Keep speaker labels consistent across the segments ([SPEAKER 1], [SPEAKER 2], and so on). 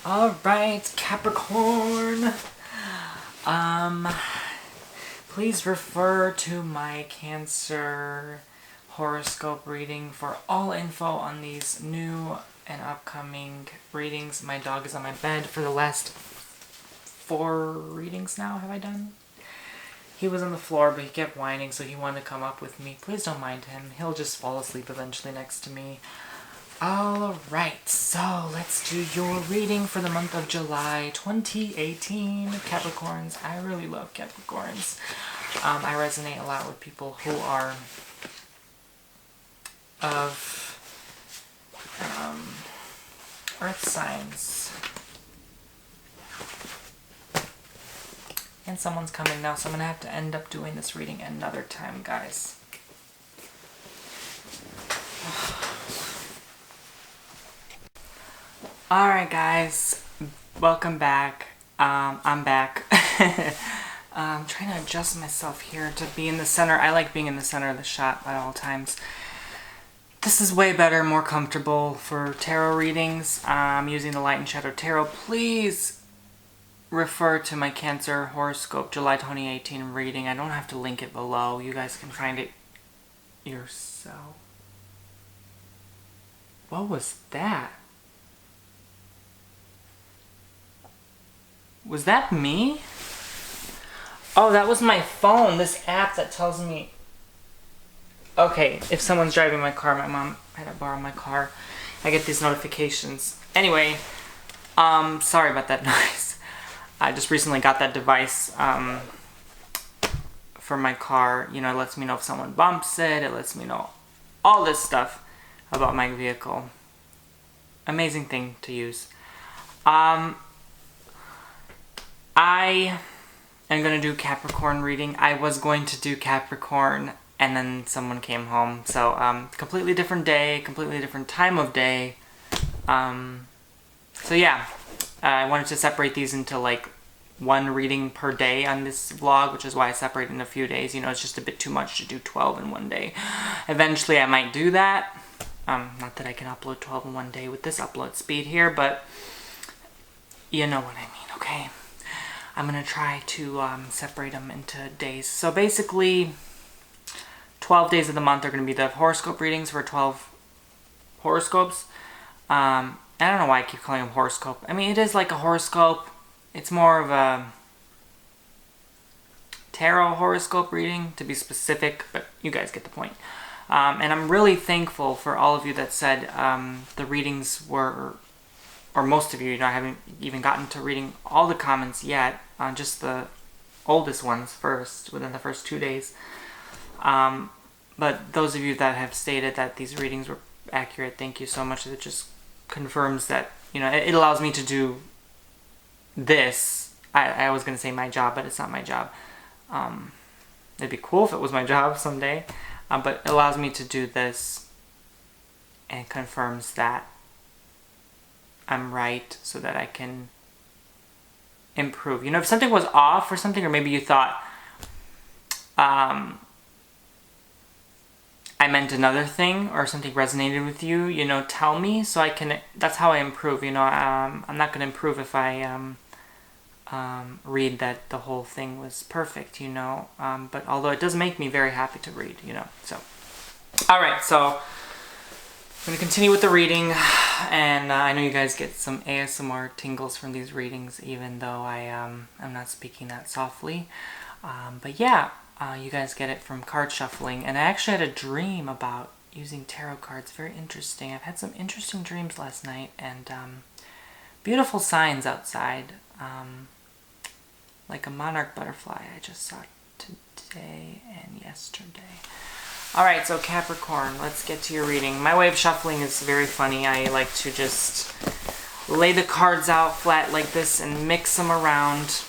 [SPEAKER 1] Alright, Capricorn. Please refer to my Cancer horoscope reading for all info on these new and upcoming readings. My dog is on my bed for the last 4 readings now, have I done? He was on the floor, but he kept whining, so he wanted to come up with me. Please don't mind him. He'll just fall asleep eventually next to me. Alright, so let's do your reading for the month of July 2018. Capricorns. I really love Capricorns. I resonate a lot with people who are of earth signs. And someone's coming now, so I'm going to have to end up doing this reading another time, guys. Alright guys, welcome back. I'm back. I'm trying to adjust myself here to be in the center. I like being in the center of the shot at all times. This is way better, more comfortable for tarot readings. I'm using the Light and Shadow Tarot. Please refer to my Cancer horoscope July 2018 reading. I don't have to link it below. You guys can find it yourself. What was that? Was that me? Oh, that was my phone. This app that tells me... Okay, if someone's driving my car, my mom had to borrow my car. I get these notifications. Anyway, sorry about that noise. I just recently got that device for my car. You know, it lets me know if someone bumps it. It lets me know all this stuff about my vehicle. Amazing thing to use. I am going to do Capricorn reading. I was going to do Capricorn and then someone came home. So, completely different day, completely different time of day. So yeah, I wanted to separate these into like 1 reading per day on this vlog, which is why I separated in a few days. You know, it's just a bit too much to do 12 in one day. Eventually I might do that. Not that I can upload 12 in one day with this upload speed here, but you know what I mean, okay? I'm going to try to separate them into days. So basically, 12 days of the month are going to be the horoscope readings for 12 horoscopes. I don't know why I keep calling them horoscope. I mean, it is like a horoscope. It's more of a tarot horoscope reading, to be specific, but you guys get the point. And I'm really thankful for all of you that said the readings were... or most of you, I haven't even gotten to reading all the comments yet, just the oldest ones first, within the first 2 days. But those of you that have stated that these readings were accurate, thank you so much. It just confirms that, you know, it allows me to do this. I was going to say my job, but it's not my job. It'd be cool if it was my job someday. But it allows me to do this and confirms that I'm right, so that I can improve. You know, if something was off or something, or maybe you thought I meant another thing, or something resonated with you, you know, tell me so I can... That's how I improve, you know. I'm not going to improve if I read that the whole thing was perfect, you know. But although it does make me very happy to read, you know. So, alright, so I'm going to continue with the reading, and I know you guys get some ASMR tingles from these readings, even though I'm not speaking that softly. But yeah, you guys get it from card shuffling, and I actually had a dream about using tarot cards. Very interesting. I've had some interesting dreams last night, and beautiful signs outside, like a monarch butterfly I just saw today and yesterday. Alright, so Capricorn, let's get to your reading. My way of shuffling is very funny. I like to just lay the cards out flat like this and mix them around.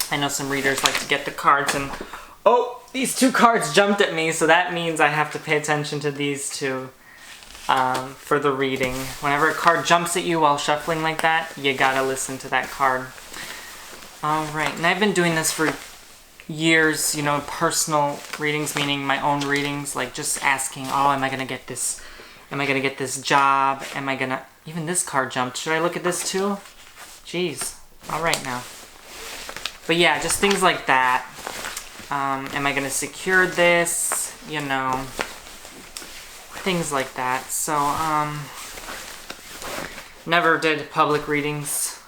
[SPEAKER 1] I know some readers like to get the cards and... Oh! These 2 cards jumped at me, so that means I have to pay attention to these 2 for the reading. Whenever a card jumps at you while shuffling like that, you gotta listen to that card. Alright, and I've been doing this for years, you know, personal readings, meaning my own readings, like just asking, oh, am I gonna get this job? Am I gonna Even this card jumped. Should I look at this too? Jeez. All right now. But yeah, just things like that. Am I going to secure this? You know, things like that. So, never did public readings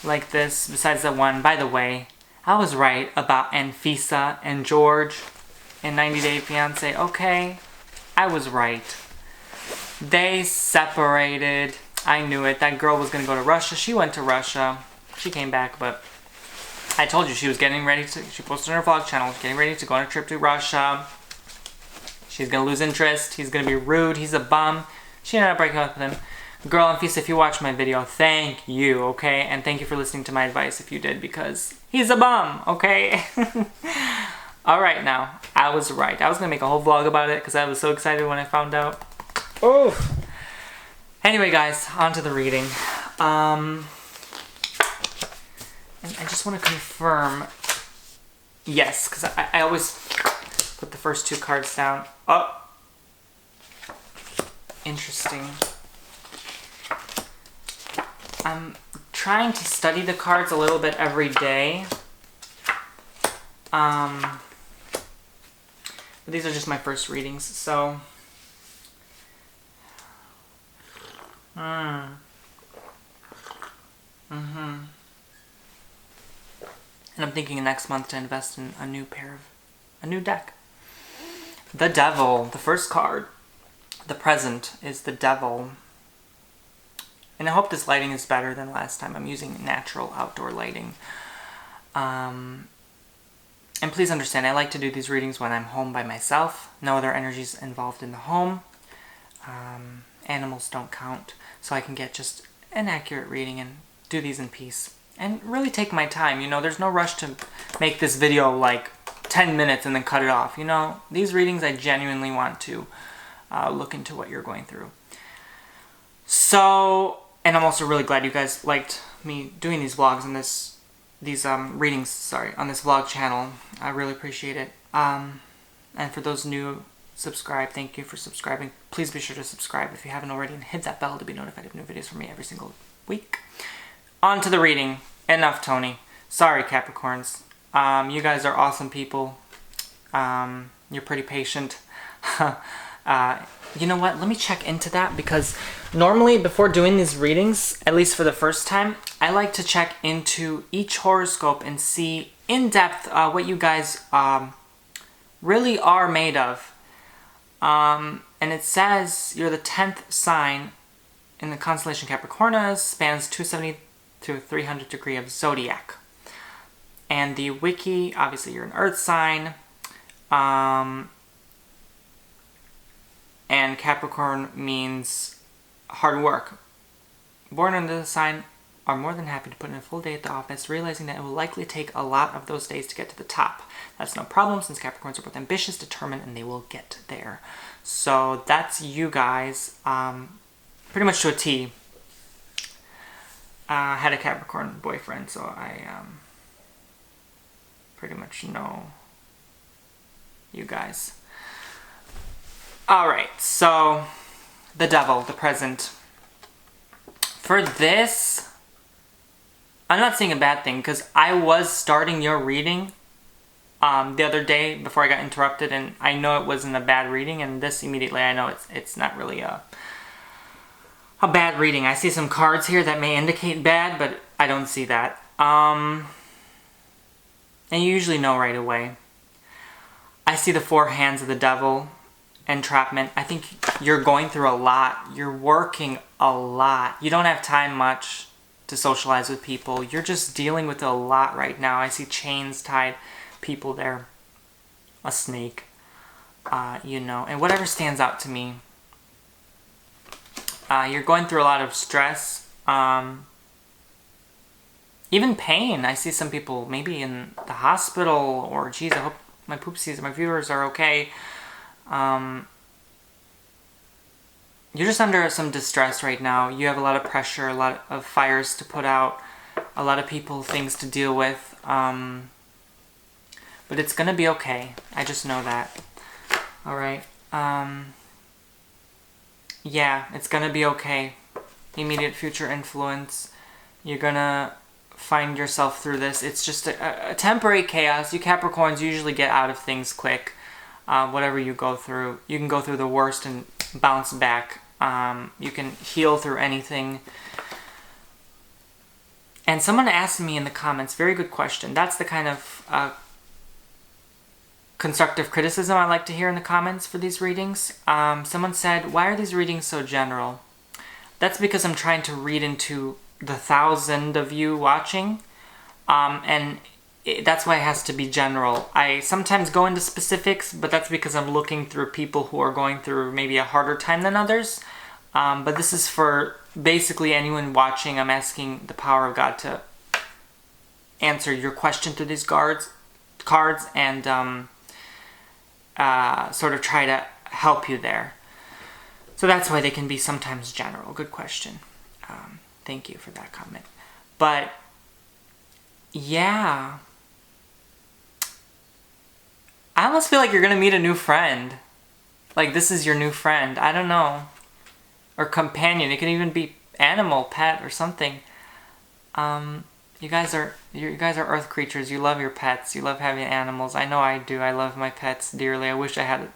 [SPEAKER 1] like this besides that one. By the way, I was right about Anfisa and George in 90 Day Fiancé. Okay, I was right. They separated. I knew it. That girl was going to go to Russia. She went to Russia. She came back, but I told you she was getting ready to... She posted on her vlog channel, getting ready to go on a trip to Russia. She's going to lose interest. He's going to be rude. He's a bum. She ended up breaking up with him. Girl, Anfisa, if you watch my video, thank you, okay? And thank you for listening to my advice if you did, because he's a bum, okay? Alright now, I was right. I was going to make a whole vlog about it because I was so excited when I found out. Oh! Anyway, guys, on to the reading. And I just want to confirm... Yes, because I always put the first two cards down. Oh! Interesting. I'm trying to study the cards a little bit every day. But these are just my first readings, so... And I'm thinking next month to invest in a new deck. The Devil, the first card. The present is the Devil. And I hope this lighting is better than last time. I'm using natural outdoor lighting. And please understand, I like to do these readings when I'm home by myself. No other energies involved in the home. Animals don't count. So I can get just an accurate reading and do these in peace. And really take my time, you know. There's no rush to make this video like 10 minutes and then cut it off. You know, these readings I genuinely want to look into what you're going through. So... And I'm also really glad you guys liked me doing these vlogs and these readings, on this vlog channel. I really appreciate it. And for those new subscribe, thank you for subscribing. Please be sure to subscribe if you haven't already and hit that bell to be notified of new videos from me every single week. On to the reading. Enough, Tony. Sorry, Capricorns. You guys are awesome people. You're pretty patient. You know what? Let me check into that because normally before doing these readings, at least for the first time, I like to check into each horoscope and see in depth what you guys really are made of. And it says you're the 10th sign in the constellation Capricornus, spans 270 to 300 degree of zodiac. And the wiki, obviously you're an earth sign. And Capricorn means hard work. Born under the sign are more than happy to put in a full day at the office, realizing that it will likely take a lot of those days to get to the top. That's no problem since Capricorns are both ambitious, determined, and they will get there. So that's you guys, pretty much to a T. I had a Capricorn boyfriend, so I pretty much know you guys. Alright, so the Devil, the present. For this, I'm not saying a bad thing because I was starting your reading the other day before I got interrupted, and I know it wasn't a bad reading, and this immediately I know it's not really a bad reading. I see some cards here that may indicate bad, but I don't see that. And you usually know right away. I see the 4 hands of the Devil. Entrapment. I think you're going through a lot. You're working a lot. You don't have time much to socialize with people. You're just dealing with a lot right now. I see chains tied, people there, a snake, you know, and whatever stands out to me. You're going through a lot of stress, even pain. I see some people maybe in the hospital, or geez, I hope my poopsies, my viewers are okay. You're just under some distress right now. You have a lot of pressure, a lot of fires to put out, a lot of people, things to deal with. But it's gonna be okay. I just know that. Alright. Yeah, it's gonna be okay. immediate future influence. You're gonna find yourself through this. It's just a temporary chaos. You Capricorns usually get out of things quick. Whatever you go through, you can go through the worst and bounce back. You can heal through anything. And someone asked me in the comments, very good question. That's the kind of constructive criticism I like to hear in the comments for these readings. Someone said, why are these readings so general? That's because I'm trying to read into the 1,000 of you watching. That's why it has to be general. I sometimes go into specifics, but that's because I'm looking through people who are going through maybe a harder time than others. But this is for basically anyone watching. I'm asking the power of God to answer your question through these cards and sort of try to help you there. So that's why they can be sometimes general. Good question. Thank you for that comment. But yeah, I almost feel like you're gonna meet a new friend. Like this is your new friend. I don't know. Or companion. It could even be animal, pet, or something. You guys are earth creatures. You love your pets. You love having animals. I know I do. I love my pets dearly. I wish I had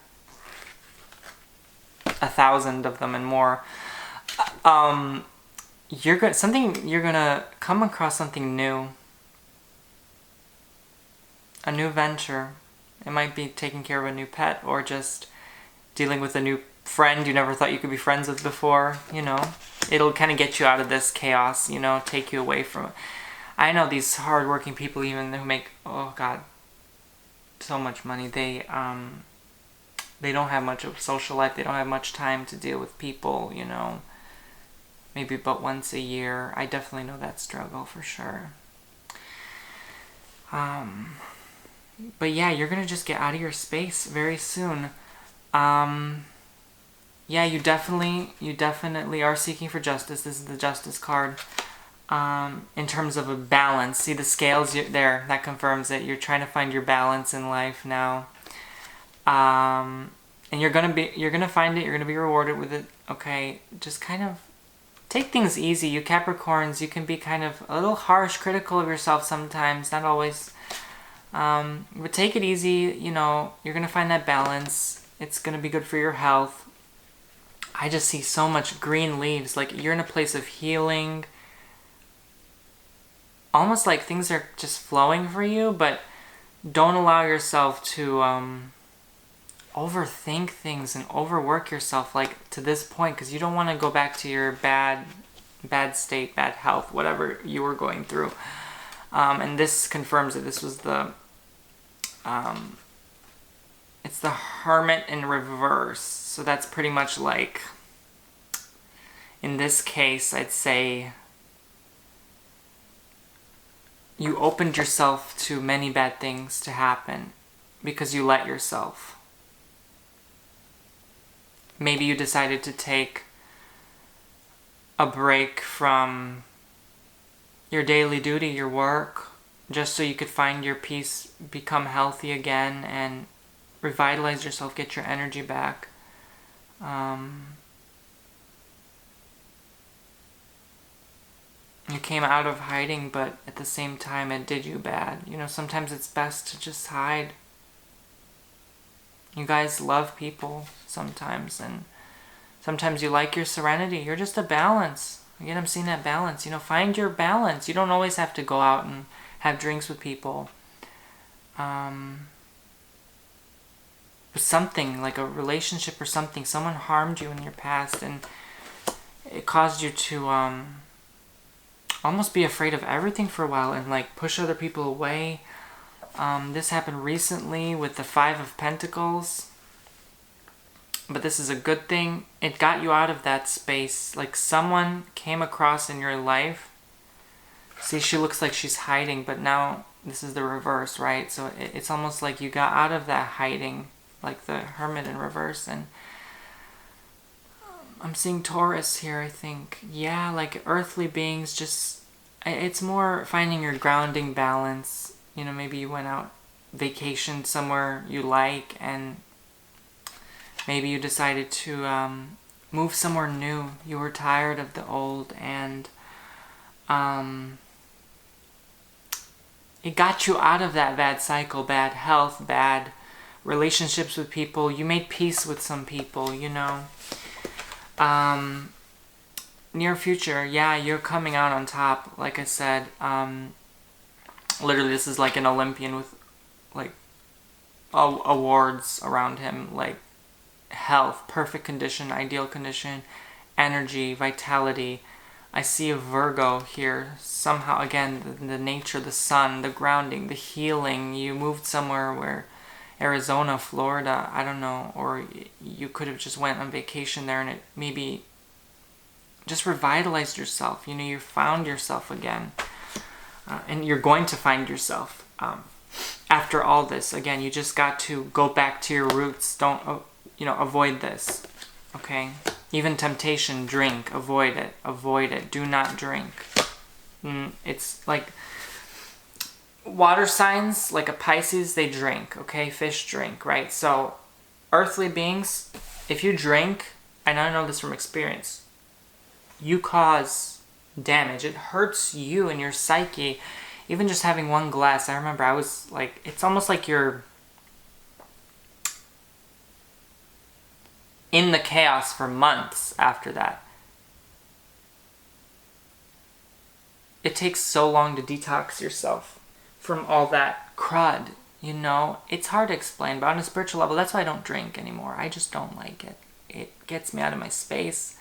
[SPEAKER 1] 1,000 of them and more. You're gonna come across something new. A new venture. It might be taking care of a new pet or just dealing with a new friend you never thought you could be friends with before. You know, it'll kind of get you out of this chaos, you know, take you away from it. I know these hardworking people, even who make, oh God, so much money, they don't have much of a social life. They don't have much time to deal with people, you know, maybe but once a year. I definitely know that struggle for sure. But yeah, you're gonna just get out of your space very soon. Yeah, you definitely are seeking for justice. This is the Justice card. In terms of a balance, see the scales there, that confirms it. You're trying to find your balance in life now. And you're gonna find it. You're gonna be rewarded with it. Okay, just kind of take things easy. You Capricorns, you can be kind of a little harsh, critical of yourself sometimes. Not always. But take it easy. You know, you're gonna find that balance. It's gonna be good for your health. I just see so much green leaves. Like you're in a place of healing. Almost like things are just flowing for you, but don't allow yourself to overthink things and overwork yourself like to this point, because you don't want to go back to your bad state, bad health, whatever you were going through. And this confirms that this was the it's the Hermit in reverse. So that's pretty much like, in this case, I'd say you opened yourself to many bad things to happen because you let yourself. Maybe you decided to take a break from your daily duty, your work, just so you could find your peace, become healthy again, and revitalize yourself, get your energy back. You came out of hiding, but at the same time it did you bad. You know, sometimes it's best to just hide. You guys love people sometimes, and sometimes you like your serenity. You're just a balance. Again, I'm seeing that balance. You know, find your balance. You don't always have to go out and have drinks with people. Something, like a relationship or something. Someone harmed you in your past, and it caused you to almost be afraid of everything for a while and like push other people away. This happened recently with the 5 of Pentacles. But this is a good thing. It got you out of that space. Like someone came across in your life. See, she looks like she's hiding, but now this is the reverse, right? So it's almost like you got out of that hiding, like the Hermit in reverse. And I'm seeing Taurus here, I think. Yeah, like earthly beings, just, it's more finding your grounding balance. You know, maybe you went out, vacationed somewhere you like, and maybe you decided to move somewhere new. You were tired of the old, and it got you out of that bad cycle, bad health, bad relationships with people. You made peace with some people, you know. Near future, yeah, you're coming out on top. Like I said, literally this is like an Olympian with like awards around him, like health, perfect condition, ideal condition, energy, vitality. I see a Virgo here. Somehow, again, the nature, the sun, the grounding, the healing. You moved somewhere where Arizona, Florida, I don't know, or you could have just went on vacation there and it maybe just revitalized yourself. You know, you found yourself again. And you're going to find yourself. After all this, again, you just got to go back to your roots. Don't, avoid this. Okay? Even temptation, drink. Avoid it. Avoid it. Do not drink. It's like water signs, like a Pisces, they drink. Okay? Fish drink, right? So, earthly beings, if you drink, and I know this from experience, you cause damage. It hurts you and your psyche. Even just having one glass, I remember I was like, it's almost like you're in the chaos for months after that. It takes so long to detox yourself from all that crud, you know? It's hard to explain, but on a spiritual level, that's why I don't drink anymore. I just don't like it. It gets me out of my space.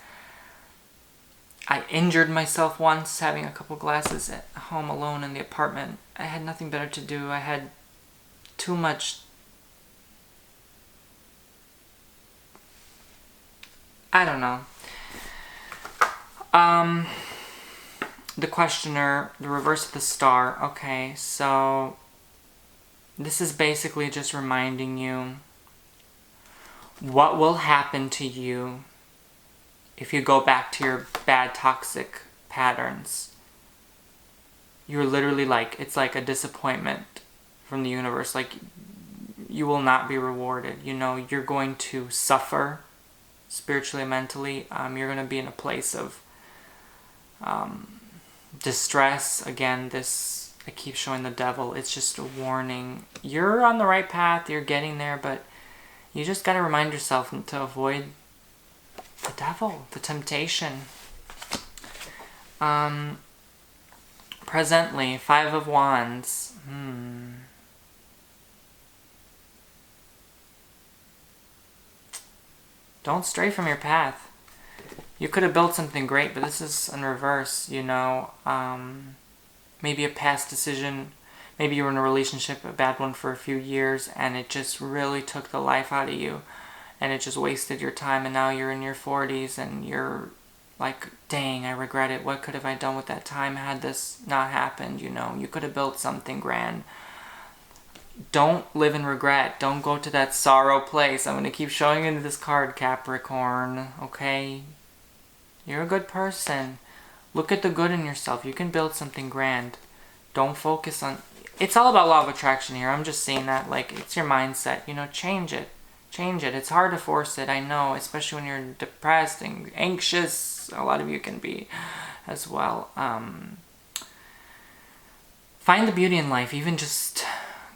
[SPEAKER 1] I injured myself once having a couple glasses at home alone in the apartment. I had nothing better to do. I had too much... I don't know. The questioner, the reverse of the star. Okay, so this is basically just reminding you what will happen to you if you go back to your bad toxic patterns. You're literally like, it's like a disappointment from the universe. Like, you will not be rewarded. You know, you're going to suffer spiritually, mentally. You're going to be in a place of distress. Again, this, I keep showing the devil. It's just a warning. You're on the right path. You're getting there, but you just got to remind yourself to avoid the devil, the temptation. Presently, 5 of Wands. Don't stray from your path. You could have built something great, but this is in reverse, you know. Maybe a past decision. Maybe you were in a relationship, a bad one for a few years, and it just really took the life out of you. And it just wasted your time, and now you're in your 40s, and you're like, dang, I regret it. What could have I done with that time had this not happened, you know? You could have built something grand. Don't live in regret. Don't go to that sorrow place. I'm going to keep showing you this card, Capricorn, okay? You're a good person. Look at the good in yourself. You can build something grand. Don't focus on... It's all about law of attraction here. I'm just saying that, like, it's your mindset. You know, change it. Change it. It's hard to force it, I know, especially when you're depressed and anxious. A lot of you can be as well. Find the beauty in life, even just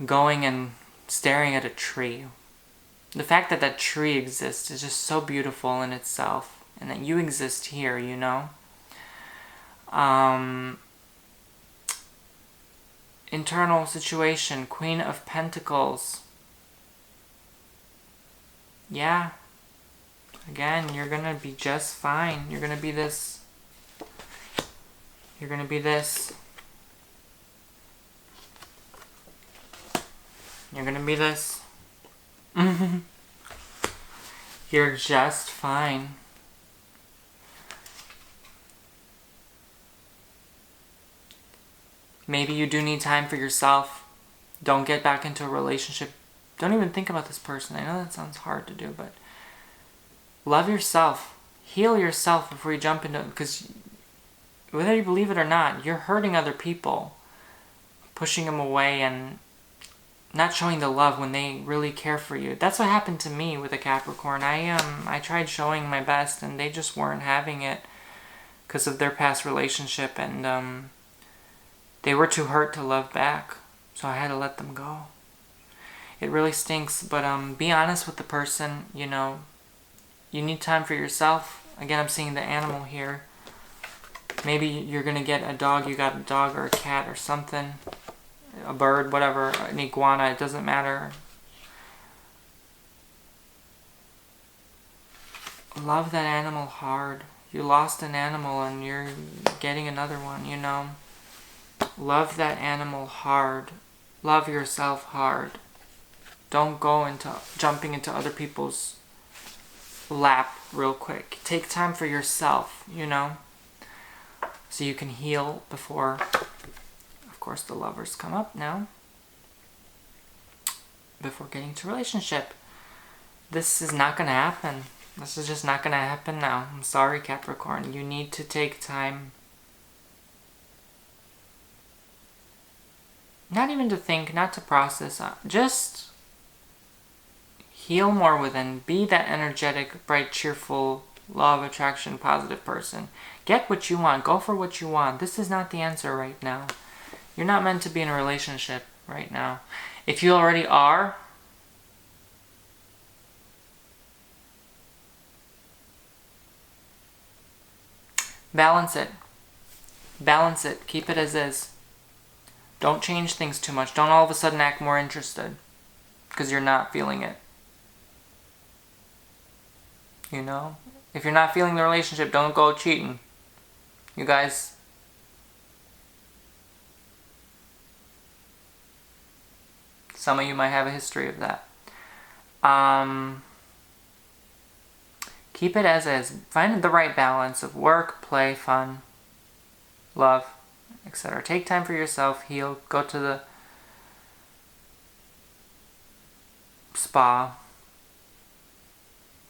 [SPEAKER 1] going and staring at a tree. The fact that that tree exists is just so beautiful in itself, and that you exist here, you know? Internal situation, Queen of Pentacles. Yeah. Again, you're gonna be just fine. You're gonna be this. You're gonna be this. You're gonna be this. You're just fine. Maybe you do need time for yourself. Don't get back into a relationship. Don't even think about this person. I know that sounds hard to do, but love yourself. Heal yourself before you jump into it, because whether you believe it or not, you're hurting other people, pushing them away and not showing the love when they really care for you. That's what happened to me with a Capricorn. I tried showing my best and they just weren't having it because of their past relationship, and they were too hurt to love back. So I had to let them go. It really stinks, but be honest with the person, you know. You need time for yourself. Again, I'm seeing the animal here. Maybe you're going to get a dog, you got a dog or a cat or something. A bird, whatever, an iguana, it doesn't matter. Love that animal hard. You lost an animal and you're getting another one, you know. Love that animal hard. Love yourself hard. Don't go into jumping into other people's lap real quick. Take time for yourself, you know, so you can heal before, of course, the lovers come up now. Before getting to relationship. This is not going to happen. This is just not going to happen now. I'm sorry, Capricorn. You need to take time. Not even to think, not to process. Just heal more within. Be that energetic, bright, cheerful, law of attraction, positive person. Get what you want. Go for what you want. This is not the answer right now. You're not meant to be in a relationship right now. If you already are, balance it. Balance it. Keep it as is. Don't change things too much. Don't all of a sudden act more interested because you're not feeling it. You know? If you're not feeling the relationship, don't go cheating. You guys, some of you might have a history of that. Keep it as is. Find the right balance of work, play, fun, love, etc. Take time for yourself, heal, go to the spa,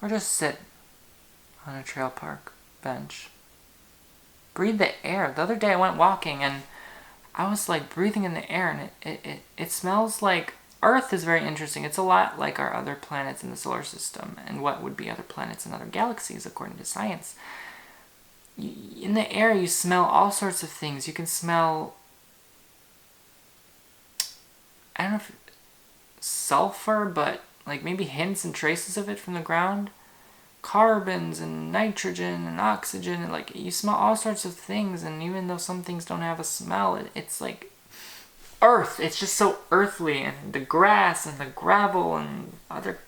[SPEAKER 1] or just sit on a trail park bench. Breathe the air. The other day I went walking and I was like breathing in the air, and it smells like Earth is very interesting. It's a lot like our other planets in the solar system and what would be other planets in other galaxies according to science. In the air you smell all sorts of things. You can smell, I don't know if sulfur, but like maybe hints and traces of it from the ground. Carbons and nitrogen and oxygen, and like you smell all sorts of things, and even though some things don't have a smell, it's like earth. It's just so earthly, and the grass and the gravel and other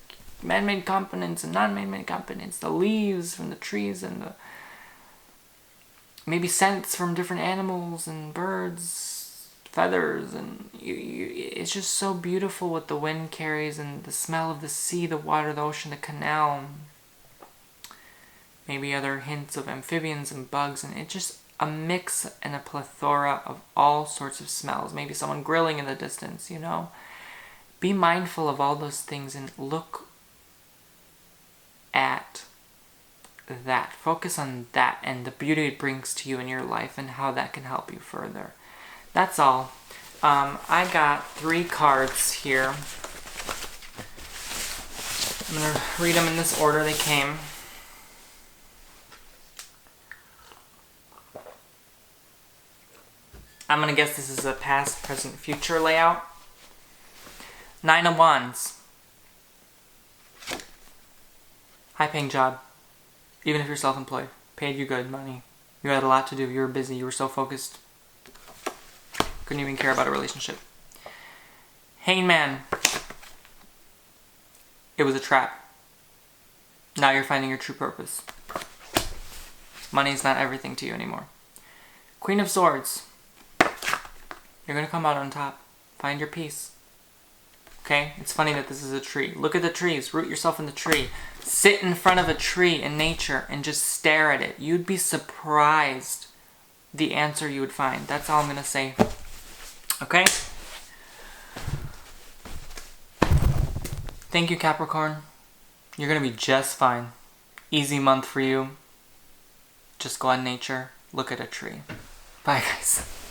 [SPEAKER 1] man-made components and non-man-made components, the leaves from the trees and the maybe scents from different animals and birds, feathers, and it's just so beautiful what the wind carries, and the smell of the sea, the water, the ocean, the canal. Maybe other hints of amphibians and bugs, and it's just a mix and a plethora of all sorts of smells. Maybe someone grilling in the distance, you know. Be mindful of all those things and look at that. Focus on that and the beauty it brings to you in your life and how that can help you further. That's all. I got 3 cards here. I'm going to read them in this order they came. I'm going to guess this is a past, present, future layout. 9 of Wands. High-paying job. Even if you're self-employed. Paid you good money. You had a lot to do. You were busy. You were so focused. Couldn't even care about a relationship. Hangman. It was a trap. Now you're finding your true purpose. Money's not everything to you anymore. Queen of Swords. You're going to come out on top. Find your peace. Okay? It's funny that this is a tree. Look at the trees. Root yourself in the tree. Sit in front of a tree in nature and just stare at it. You'd be surprised the answer you would find. That's all I'm going to say. Okay? Thank you, Capricorn. You're going to be just fine. Easy month for you. Just go on nature. Look at a tree. Bye, guys.